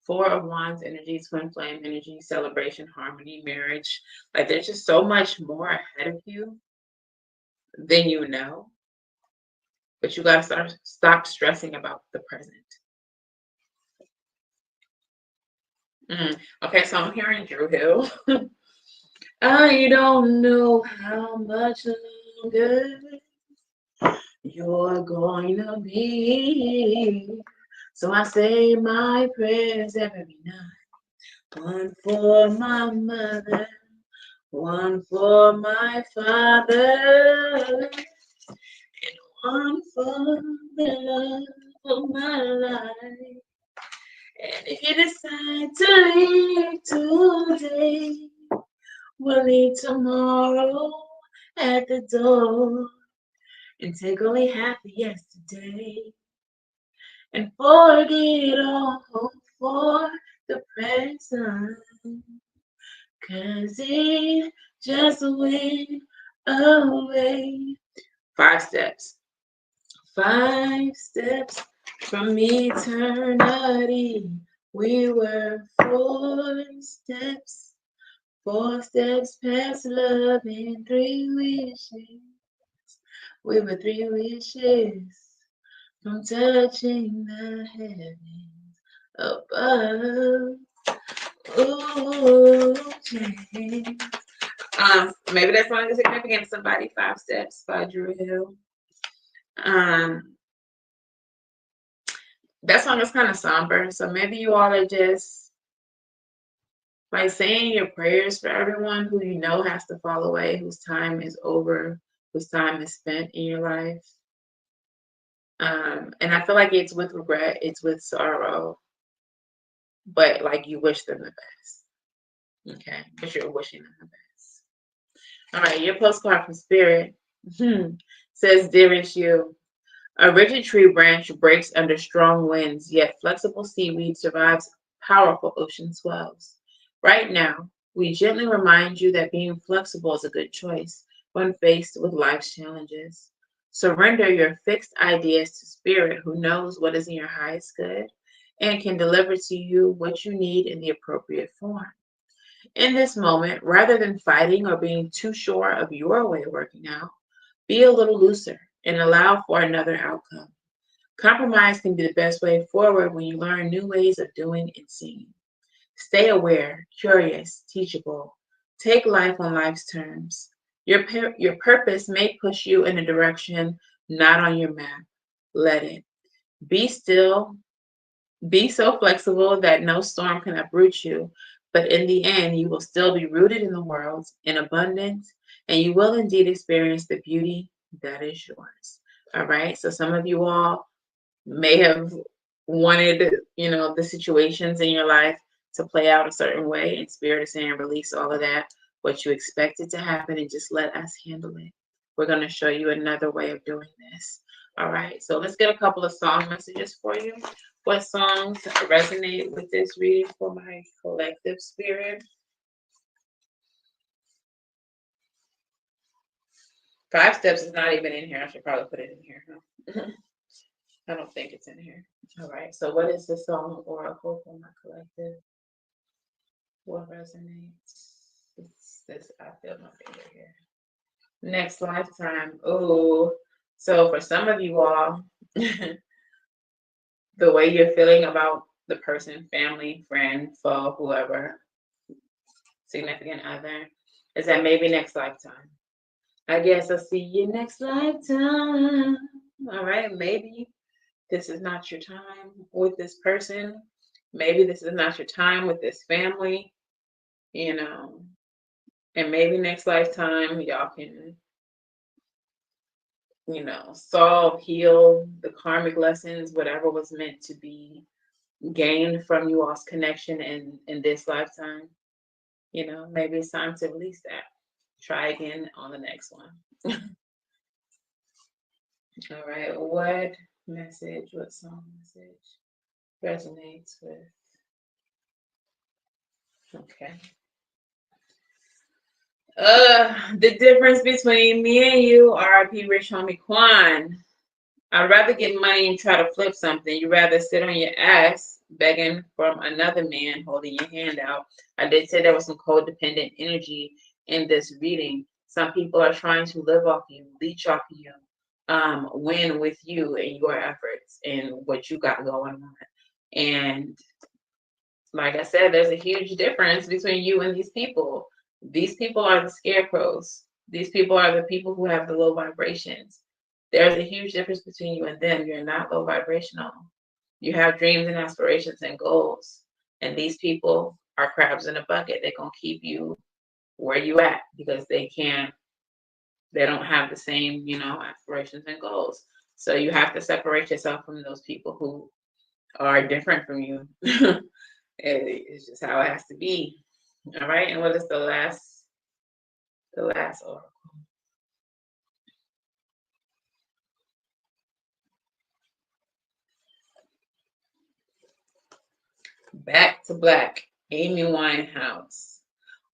Four of Wands energy, Twin Flame energy, celebration, harmony, marriage. Like there's just so much more ahead of you than you know. But you got to stop stressing about the present. Okay, so I'm hearing Drew Hill. I don't know how much longer you're going to be. So I say my prayers every night. One for my mother, one for my father, and one for the love of my life. And if you decide to leave today, we'll leave tomorrow at the door and take only half of yesterday and forget all hope for the present. 'Cause it just went away. 5 steps. 5 steps from eternity. We were 4 steps. 4 steps past love and 3 wishes. We were 3 wishes from touching the heavens above. Ooh, change. Maybe that song is significant to somebody. 5 Steps by Drew Hill. Um, that song is kind of somber, so maybe you all are just like saying your prayers for everyone who you know has to fall away, whose time is over, whose time is spent in your life. And I feel like it's with regret, it's with sorrow, but like you wish them the best. Okay, but you're wishing them the best. All right, your postcard from Spirit says, Dearest you, a rigid tree branch breaks under strong winds, yet flexible seaweed survives powerful ocean swells. Right now, we gently remind you that being flexible is a good choice when faced with life's challenges. Surrender your fixed ideas to Spirit, who knows what is in your highest good and can deliver to you what you need in the appropriate form. In this moment, rather than fighting or being too sure of your way of working out, be a little looser and allow for another outcome. Compromise can be the best way forward when you learn new ways of doing and seeing. Stay aware, curious, teachable. Take life on life's terms. Your purpose may push you in a direction not on your map. Let it. Be still. Be so flexible that no storm can uproot you, but in the end, you will still be rooted in the world in abundance, and you will indeed experience the beauty that is yours. All right. So some of you all may have wanted, the situations in your life to play out a certain way, and Spirit is saying release all of that, what you expected to happen, and just let us handle it. We're going to show you another way of doing this. All right, so let's get a couple of song messages for you. What songs resonate with this reading for my collective spirit? 5 steps is not even in here. I should probably put it in here. Huh? I don't think it's in here. All right. So what is the song oracle for my collective? What resonates? This I feel my finger here. Next lifetime. Oh, so for some of you all, the way you're feeling about the person, family, friend, foe, whoever, significant other, is that maybe next lifetime. I guess I'll see you next lifetime. All right, maybe this is not your time with this person. Maybe this is not your time with this family, you know. And maybe next lifetime y'all can, solve, heal the karmic lessons, whatever was meant to be gained from you all's connection in this lifetime. Maybe it's time to release that. Try again on the next one. All right. What song message resonates with? Okay. The difference between me and you, RIP Rich Homie Quan. I'd rather get money and try to flip something. You'd rather sit on your ass begging from another man holding your hand out. I did say there was some codependent energy in this reading. Some people are trying to live off you, leech off you, win with you and your efforts and what you got going on. And like I said, there's a huge difference between you and these people. These people are the scarecrows. These people are the people who have the low vibrations. There's a huge difference between you and them. You're not low vibrational. You have dreams and aspirations and goals. And these people are crabs in a bucket. They're going to keep you where you at because they don't have the same, aspirations and goals. So you have to separate yourself from those people who are different from you. It's just how it has to be. All right. And what is the last oracle? Back to Black, Amy Winehouse.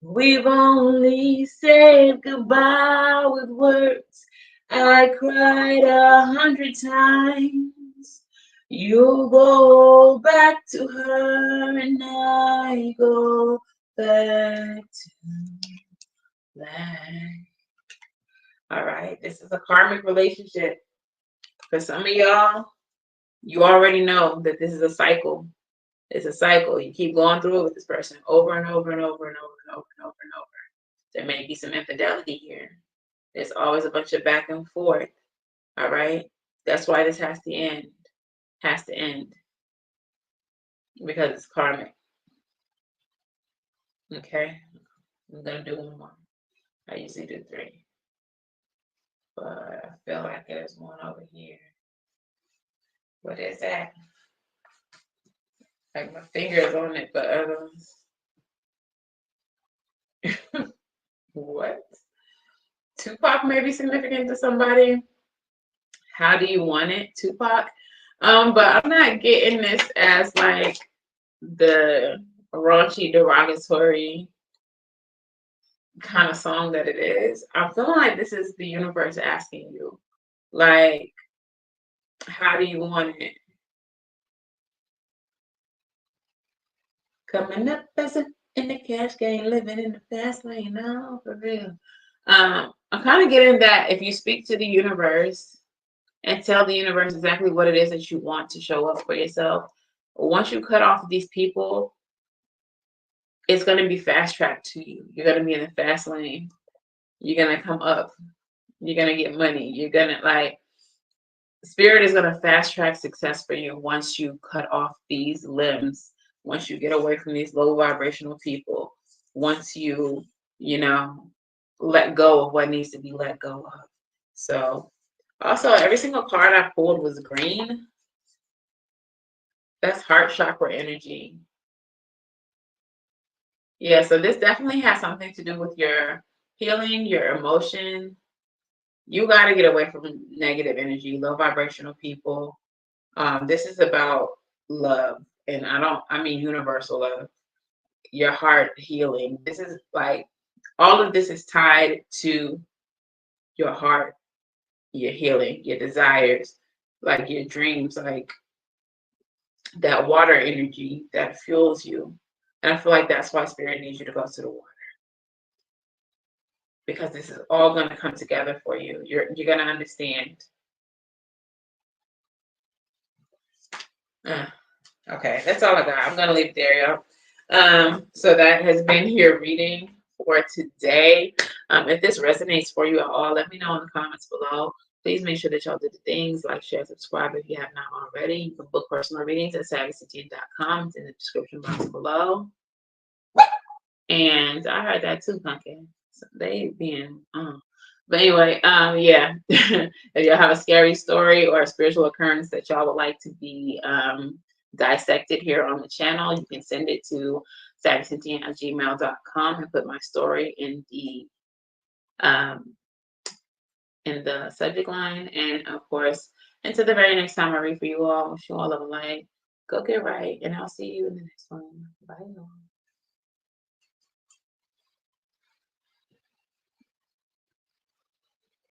We've only said goodbye with words. I cried 100 times. You go back to her and I go back to black. All right, this is a karmic relationship. For some of y'all, you already know that this is a cycle. It's a cycle. You keep going through it with this person over and over and over and over and over and over and over. There may be some infidelity here. There's always a bunch of back and forth. All right. That's why this has to end. Has to end. Because it's karmic. Okay. I'm gonna do one more. I usually do 3. But I feel like there's one over here. What is that? Like my fingers on it, but what? Tupac may be significant to somebody. How do you want it, Tupac? But I'm not getting this as like the raunchy, derogatory kind of song that it is. I'm feeling like this is the universe asking you, like, how do you want it? Coming up as in the cash game, living in the fast lane, no, for real. I'm kind of getting that if you speak to the universe and tell the universe exactly what it is that you want to show up for yourself. Once you cut off these people, it's going to be fast tracked to you. You're going to be in the fast lane. You're going to come up. You're going to get money. You're going to spirit is going to fast track success for you once you cut off these limbs, once you get away from these low vibrational people, once you let go of what needs to be let go of. So, also, every single card I pulled was green. That's heart chakra energy. Yeah, so this definitely has something to do with your healing, your emotion. You got to get away from negative energy, low vibrational people. This is about love, and I mean universal love, your heart healing. This is like all of this is tied to your heart, your healing, your desires, like your dreams, like that water energy that fuels you. And I feel like that's why spirit needs you to go to the water. Because this is all going to come together for you. You're going to understand. Okay, that's all I got. I'm going to leave it there, y'all. So that has been your reading for today. If this resonates for you at all, let me know in the comments below. Please make sure that y'all did the things like, share, subscribe if you have not already. You can book personal readings at SavyCynthia.com. It's in the description box below. And I heard that too, Pumpkin. So they being but anyway, yeah. If y'all have a scary story or a spiritual occurrence that y'all would like to be dissected here on the channel, you can send it to SavyCynthia@gmail.com and put my story in the subject line. And of course, until the very next time I read for you all, wish you all love and light. Go get right, and I'll see you in the next one. Bye, y'all.